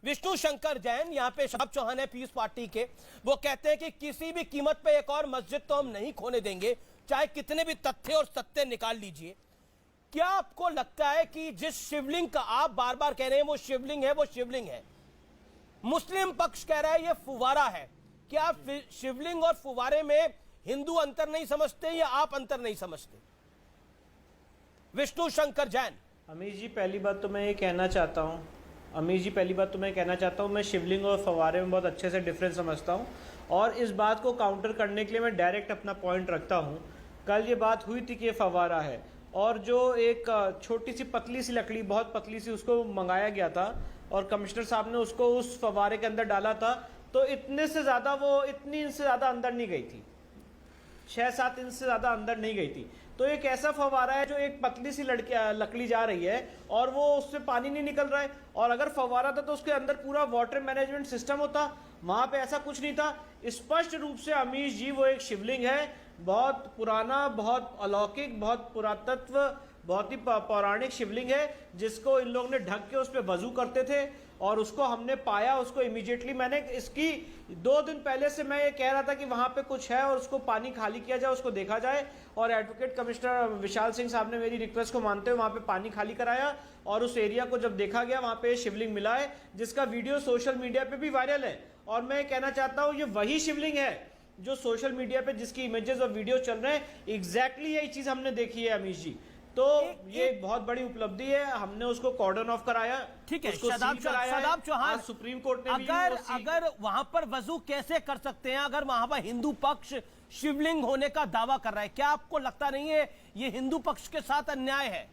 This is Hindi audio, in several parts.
विष्णु शंकर जैन यहाँ पे शहजाद चौहान है पीस पार्टी के, वो कहते हैं कि किसी भी कीमत पे एक और मस्जिद तो हम नहीं खोने देंगे, चाहे कितने भी तथ्य और सत्य निकाल लीजिए। क्या आपको लगता है कि जिस शिवलिंग का आप बार बार कह रहे हैं वो शिवलिंग है, वो शिवलिंग है, मुस्लिम पक्ष कह रहा है ये फुवारा है, क्या आप शिवलिंग और फुवारे में हिंदू अंतर नहीं समझते या आप अंतर नहीं समझते? विष्णु शंकर जैन। अमीर जी पहली बात तो मैं ये कहना चाहता हूँ, मैं शिवलिंग और फवारे में बहुत अच्छे से डिफरेंस समझता हूँ और इस बात को काउंटर करने के लिए मैं डायरेक्ट अपना पॉइंट रखता हूँ। कल ये बात हुई थी कि ये फवारा है और जो एक छोटी सी पतली सी लकड़ी, बहुत पतली सी, उसको मंगाया गया था और कमिश्नर साहब ने उसको उस फवारे के अंदर डाला था, तो इतनी इंच से ज़्यादा अंदर नहीं गई थी, 6-7 इंच से ज़्यादा अंदर नहीं गई थी। तो एक ऐसा फवारा है जो एक पतली सी लकड़ी जा रही है और वो उससे पानी नहीं निकल रहा है, और अगर फवारा था तो उसके अंदर पूरा वाटर मैनेजमेंट सिस्टम होता, वहां पे ऐसा कुछ नहीं था। स्पष्ट रूप से अमीश जी वो एक शिवलिंग है, बहुत पुराना, बहुत अलौकिक, बहुत पुरातत्व, बहुत ही पौराणिक शिवलिंग है, जिसको इन लोगों ने ढक के उस पर वजू करते थे और उसको हमने पाया। उसको इमीडिएटली मैंने इसकी 2 दिन पहले से मैं ये कह रहा था कि वहां पे कुछ है और उसको पानी खाली किया जाए, उसको देखा जाए, और एडवोकेट कमिश्नर विशाल सिंह साहब ने मेरी रिक्वेस्ट को मानते हुए वहां पे पानी खाली कराया और उस एरिया को जब देखा गया वहां पे शिवलिंग मिला है, जिसका वीडियो सोशल मीडिया पे भी वायरल है। और मैं कहना चाहता हूँ ये वही शिवलिंग है जो सोशल मीडिया पे जिसकी इमेजेस और वीडियो चल रहे हैं, एग्जैक्टली यही चीज हमने देखी है अमीश जी। तो ये एक बहुत बड़ी उपलब्धि है, हमने उसको कॉर्डन ऑफ कराया, ठीक है। शहजाद चौहान, सुप्रीम कोर्ट ने अगर वहां पर वजू कैसे कर सकते हैं अगर वहां पर हिंदू पक्ष शिवलिंग होने का दावा कर रहा है? क्या आपको लगता नहीं है ये हिंदू पक्ष के साथ अन्याय है,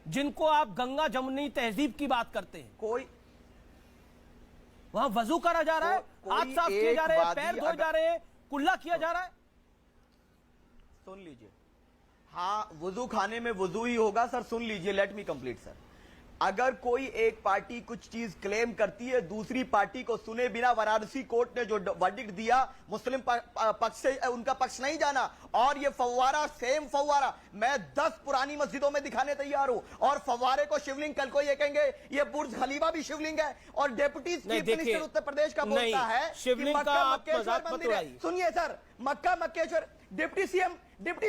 जिनको आप गंगा जमुनी तहजीब की बात करते हैं? कोई वहां वजू करा जा रहा है, हाथ साफ किए जा रहे हैं, पैर धोए जा रहे हैं, कुल्ला किया जा रहा है। सुन लीजिए, हाँ वुजू खाने में वुजू ही होगा सर। सुन लीजिए, लेट मी कंप्लीट सर। अगर कोई एक पार्टी कुछ चीज क्लेम करती है, दूसरी पार्टी को सुने बिना वाराणसी कोर्ट ने जो वर्डिक्ट दिया, मुस्लिम पक्ष से उनका पक्ष नहीं जाना, और ये फव्वारा, सेम फव्वारा मैं 10 पुरानी मस्जिदों में दिखाने तैयार हूं, और फव्वारे को शिवलिंग, कल को ये कहेंगे ये बुर्ज खलीफा भी शिवलिंग है, और deputy chief minister Uttar Pradesh का बोलता है कि मक्का मक्केश्वर मंदिर है। सुनिए सर, मक्का मक्केश्वर, डिप्टी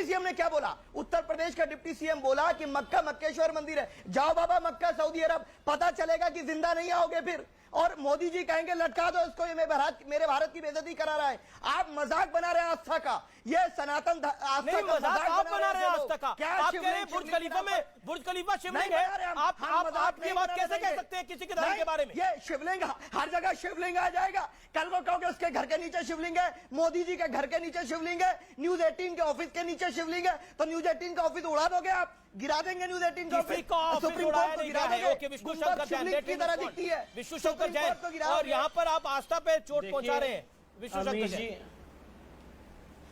सीएम ने क्या बोला? उत्तर प्रदेश का डिप्टी सीएम बोला कि मक्का मक्केश्वर मंदिर है, जाओ बाबा मक्का सऊदी अरब, पता चलेगा कि जिंदा नहीं आओगे फिर। और मोदी जी कहेंगे लटका दो इसको, ये मेरे भारत की बेइज्जती करा रहा है। आप मजाक बना रहे हैं आस्था का, ये सनातन नहीं, मजाक आप बना रहे हैं आस्था का। आप कह रहे हैं बुर्ज खलीफा में, बुर्ज खलीफा शिवलिंग है, आप ये बात कैसे कह सकते हैं किसी के धर्म के बारे में? ये शिवलिंग हर जगह शिवलिंग आ जाएगा। कल को कहोगे उसके घर के नीचे शिवलिंग है, मोदी जी के घर के नीचे शिवलिंग है, न्यूज 18 के ऑफिस के नीचे शिवलिंग है, तो न्यूज 18 का ऑफिस उड़ा दोगे आप, गिरा देंगे न्यूज 18 का ऑफिस, सुप्रीम कोर्ट को गिरा देंगे। विष्णु शंकर जैन की तरह दिखती है विष्णु शंकर जैन, और यहाँ पर आप आस्था पे चोट पहुंचा रहे हैं विष्णु शंकर जैन।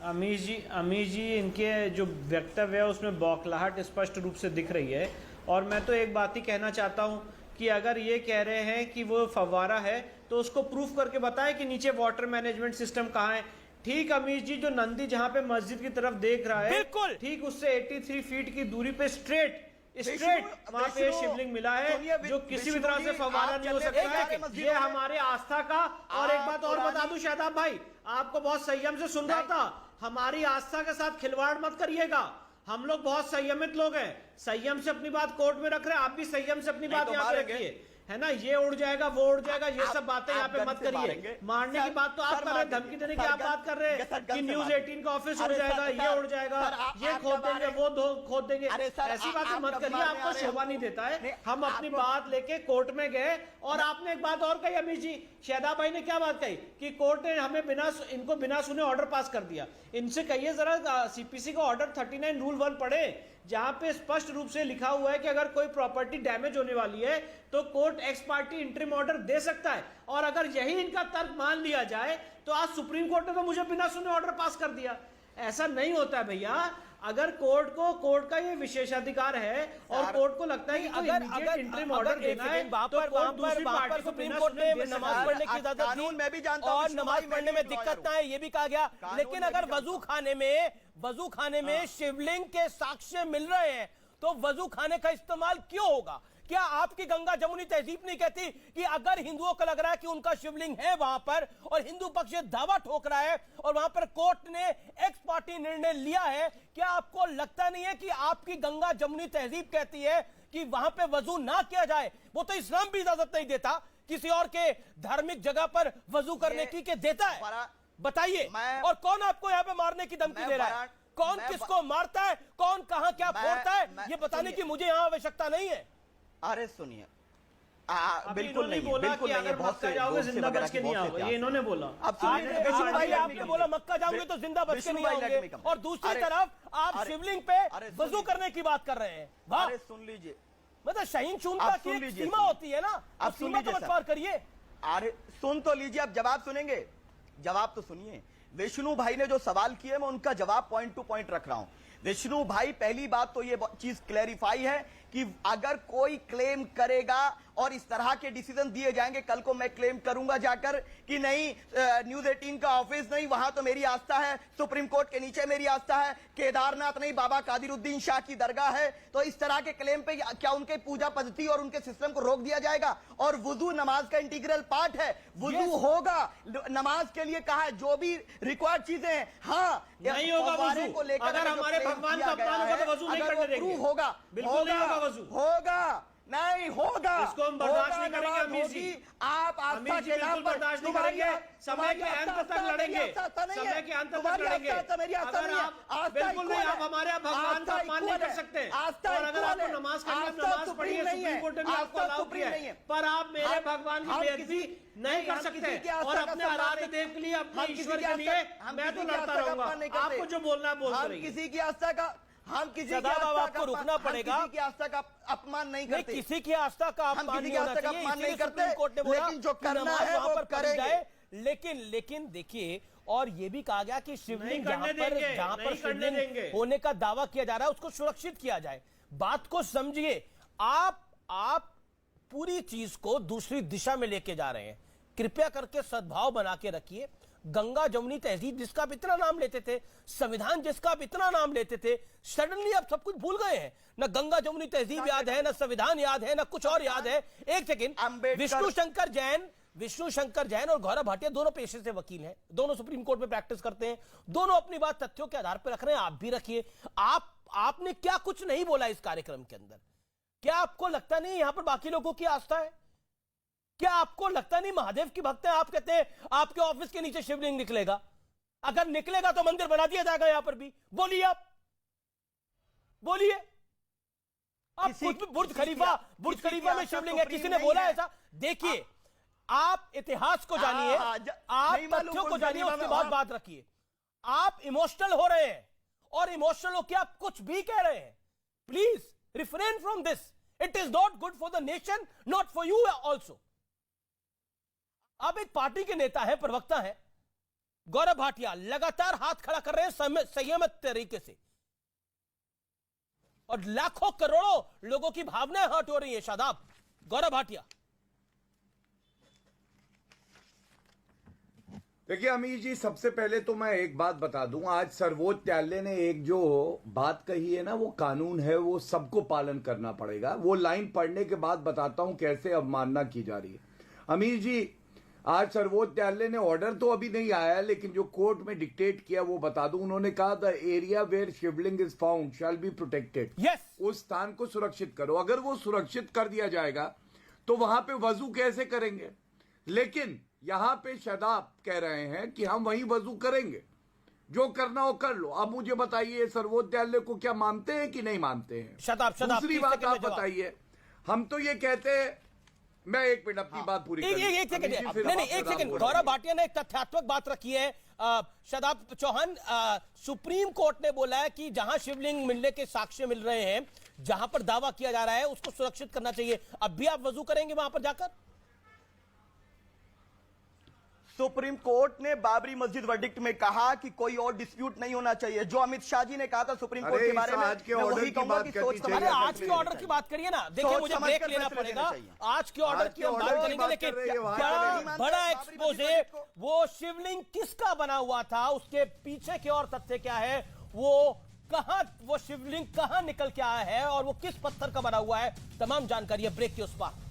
अमीश जी इनके जो वक्तव्य है उसमें बौखलाहट स्पष्ट रूप से दिख रही है, और मैं तो एक बात ही कहना चाहता हूं कि अगर ये कह रहे हैं कि वो फव्वारा है तो उसको प्रूफ करके बताएं कि नीचे वाटर मैनेजमेंट सिस्टम कहाँ है। ठीक अमीश जी, जो नंदी जहां पे मस्जिद की तरफ देख रहा है, बिल्कुल ठीक उससे 83 फीट की दूरी पे स्ट्रेट वहां पे शिवलिंग मिला है, जो किसी भी तरह से फव्वारा नहीं हो सकता है। ये हमारे आस्था का, और एक बात और बता दूं शादाब भाई, आपको बहुत संयम से सुन रहा था, हमारी आस्था के साथ खिलवाड़ मत करिएगा। हम लोग बहुत संयमित लोग हैं, संयम से अपनी बात कोर्ट में रख रहे हैं, आप भी संयम से अपनी बात यहाँ पे रखिए, है ना। ये उड़ जाएगा, वो उड़ जाएगा, ये सब बातें यहाँ पे मत करिए। मारने की बात तो आप कर रहे हैं, धमकी देने की आप बात कर रहे हैं कि न्यूज 18 का ऑफिस उड़ जाएगा, ये उड़ जाएगा, ये खोद देंगे, वो खोद देंगे, ऐसी बातें मत करिए, आपको शोभा नहीं देता है। हम अपनी बात लेके कोर्ट में गए, और आपने एक बात और कही अमीश जी, शहजाद भाई ने क्या बात कही कि कोर्ट ने हमें इनको बिना सुने ऑर्डर पास कर दिया। इनसे कहिए जरा सीपीसी का ऑर्डर 39 रूल 1 पढ़े, जहां पे स्पष्ट रूप से लिखा हुआ है कि अगर कोई प्रॉपर्टी डैमेज होने वाली है तो court ex parte interim order दे सकता है। और अगर यही इनका तर्क मान लिया जाए तो आज सुप्रीम कोर्ट ने तो मुझे बिना सुने ऑर्डर पास कर दिया। ऐसा नहीं होता है भैया। अगर कोर्ट का ये विशेषाधिकार है और कोर्ट को लगता है कि अगर इंटरिम ऑर्डर देना है तो कोर्ट दूसरी पार्टी को सुप्रीम कोर्ट ने नमाज पढ़ने की इजाजत दी, मैं भी जानता हूं, और नमाज पढ़ने में दिक्कत ना है ये भी कहा गया। लेकिन अगर वजू खाने में शिवलिंग के साक्ष्य मिल रहे हैं तो वजू खाने का इस्तेमाल क्यों होगा? क्या आपकी गंगा जमुनी तहजीब नहीं कहती कि अगर हिंदुओं को लग रहा है कि उनका शिवलिंग है वहां पर और हिंदू पक्ष ये दावा ठोक रहा है और वहां पर कोर्ट ने एक्स पार्टी निर्णय लिया है, क्या आपको लगता नहीं है कि आपकी गंगा जमुनी तहजीब कहती है कि वहां पे वजू ना किया जाए? वो तो इस्लाम भी इजाजत नहीं देता किसी और के धार्मिक जगह पर वजू करने की, के देता है? बताइए। और कौन आपको यहाँ पे मारने की धमकी दे रहा है? कौन किसको मारता है, कौन कहां क्या फोड़ता है, ये बताने की मुझे यहां आवश्यकता नहीं है। अरे सुनिए, बिल्कुल नहीं, बोला बिल्कुल कि नहीं, अगर बहुत मक्का से जाओगे जिंदा बच के नहीं आओगे, ये इन्होंने बोला। अब सुनिए, विष्णु भाई आपने बोला मक्का जाओगे तो जिंदा बच के नहीं आओगे, और दूसरी तरफ आप शिवलिंग पे वजू करने की बात कर रहे हैं। अरे सुन लीजिए, मतलब शहीन शून्यता की एक सीमा होती है ना, आप सीमा को मत पार करिए। अरे सुन तो लीजिए, अब जवाब सुनेंगे, जवाब तो सुनिए। विष्णु भाई ने जो सवाल किए मैं उनका जवाब पॉइंट टू पॉइंट रख रहा हूं। विष्णु भाई, पहली बात तो ये चीज क्लैरिफाई है कि अगर कोई क्लेम करेगा और इस तरह के डिसीजन दिए जाएंगे, कल को मैं क्लेम करूंगा जाकर कि नहीं न्यूज 18 का ऑफिस नहीं, वहां तो मेरी आस्था है, सुप्रीम कोर्ट के नीचे मेरी आस्था है, केदारनाथ नहीं बाबा कादिरुद्दीन शाह की दरगाह है, तो इस तरह के क्लेम पे क्या उनके पूजा पद्धति और उनके सिस्टम को रोक दिया जाएगा? और वुजू नमाज का इंटीग्रल पार्ट है, वुजू होगा नमाज के लिए कहा है, जो भी रिक्वायर्ड चीजें हैं। हाँ, नहीं होगा वजू, को लेकर अगर हमारे भगवान का अपमान होगा तो वजू नहीं करने देंगे। होगा, बिल्कुल नहीं होगा वजू, होगा नहीं होगा, इसको हम बर्दाश्त नहीं करेंगे। अमीर जी, आप आस्था के नाम पर बर्दाश्त नहीं करेंगे, समय के अंत तक लड़ेंगे, समय के अंत तक लड़ेंगे। अगर आप बिल्कुल नहीं, आप हमारे भगवान का अपमान नहीं कर सकते, और अगर आपको नमाज करनी नमाज पढ़िए, सुप्रीम कोर्ट ने भी आपको अलाउ किया है, पर आप मेरे भगवान की बेइज्जती नहीं कर सकते। और अपने आराध्य देव के लिए, अपने ईश्वर के लिए मैं तो लड़ता रहूंगा। आपको जो बोलना है बोलते रहिए। किसी की आस्था का, हम किसी की आपको रुकना पड़ेगा, किसी की आस्था का अपमान नहीं करते, किसी की आस्था का अपमान नहीं होना चाहिए, अपमान नहीं करते, सुप्रीम कोर्ट ने बोला लेकिन जो करना है वो करेंगे। लेकिन देखिए, और ये भी कहा गया कि शिवलिंग जहां पर नहीं शिवलिंग होने का दावा किया जा रहा है उसको सुरक्षित किया जाए। बात को समझिए, आप पूरी चीज को दूसरी दिशा में लेके जा रहे हैं। कृपया करके सद्भाव बना के रखिए। गंगा जमुनी तहजीब जिसका आप इतना नाम लेते थे, संविधान जिसका आप इतना नाम लेते थे, सडनली आप सब कुछ भूल गए हैं। न गंगा जमुनी तहजीब याद है, न संविधान याद है, न कुछ और याद है। एक सेकंड, विष्णु शंकर जैन और गौरव भाटिया दोनों पेशे से वकील हैं, दोनों सुप्रीम कोर्ट में प्रैक्टिस करते हैं, दोनों अपनी बात तथ्यों के आधार पर रख रहे हैं। आप भी रखिए। आपने क्या कुछ नहीं बोला इस कार्यक्रम के अंदर? क्या आपको लगता नहीं यहां पर बाकी लोगों की आस्था है? क्या आपको लगता नहीं महादेव की भक्त है? आप कहते हैं आपके ऑफिस के नीचे शिवलिंग निकलेगा, अगर निकलेगा तो मंदिर बना दिया जाएगा यहां पर भी। बोलिए, आप बोलिए। आप बुर्ज खलीफा में शिवलिंग है, किसी ने बोला ऐसा? देखिए, आप इतिहास को जानिए, आप तथ्यों को जानिए, उसके बाद बात रखिए। आप इमोशनल हो रहे हैं, और इमोशनल होकर आप कुछ भी कह रहे हैं। Please refrain from this. It is not good for the nation, not for you also. आप एक पार्टी के नेता हैं, प्रवक्ता हैं, गौरव भाटिया लगातार हाथ खड़ा कर रहे हैं संयमित तरीके से, और लाखों करोड़ों लोगों की भावनाएं हर्ट हो रही है। शादाब, गौरव भाटिया। देखिए अमीर जी, सबसे पहले तो मैं एक बात बता दूं, आज सर्वोच्च न्यायालय ने एक जो बात कही है ना, वो कानून है, वो सबको पालन करना पड़ेगा। वो लाइन पढ़ने के बाद बताता हूं कैसे अवमानना की जा रही है। अमीर जी, आज सर्वोच्च न्यायालय ने ऑर्डर तो अभी नहीं आया, लेकिन जो कोर्ट में डिक्टेट किया वो बता दूं। उन्होंने कहा the area where shivling is found shall be protected. उस स्थान को सुरक्षित करो। अगर वो सुरक्षित कर दिया जाएगा तो वहां पे वजू कैसे करेंगे? लेकिन यहां पे शादाब कह रहे हैं कि हम वहीं वजू करेंगे, जो करना हो कर लो। अब मुझे बताइए, सर्वोच्च न्यायालय को क्या मानते हैं कि नहीं मानते हैं? दूसरी बात आप बताइए। हम तो ये कहते हैं, मैं एक मिनट अपनी बात पूरी एक सेकंड। गौरव भाटिया ने एक तथ्यात्मक बात रखी है। शादाब चौहान, सुप्रीम कोर्ट ने बोला है कि जहां शिवलिंग मिलने के साक्ष्य मिल रहे हैं, जहां पर दावा किया जा रहा है, उसको सुरक्षित करना चाहिए। अब भी आप वजू करेंगे वहां पर जाकर? सुप्रीम कोर्ट ने बाबरी मस्जिद वर्डिक्ट में कहा कि कोई और डिस्प्यूट नहीं होना चाहिए। जो अमित शाह जी ने कहा था सुप्रीम कोर्ट के बारे में, आज के ऑर्डर की बात करनी चाहिए। अरे आज के ऑर्डर की बात करिए ना। देखिए, मुझे ब्रेक लेना पड़ेगा। आज के ऑर्डर की हम बात करेंगे, लेकिन क्या बड़ा एक्सपोजे, वो शिवलिंग किसका बना हुआ था, उसके पीछे के और तथ्य क्या है, वो कहां वो शिवलिंग कहां निकल के आया है और वो किस पत्थर का बना हुआ है, तमाम जानकारी है ब्रेक के उस पार।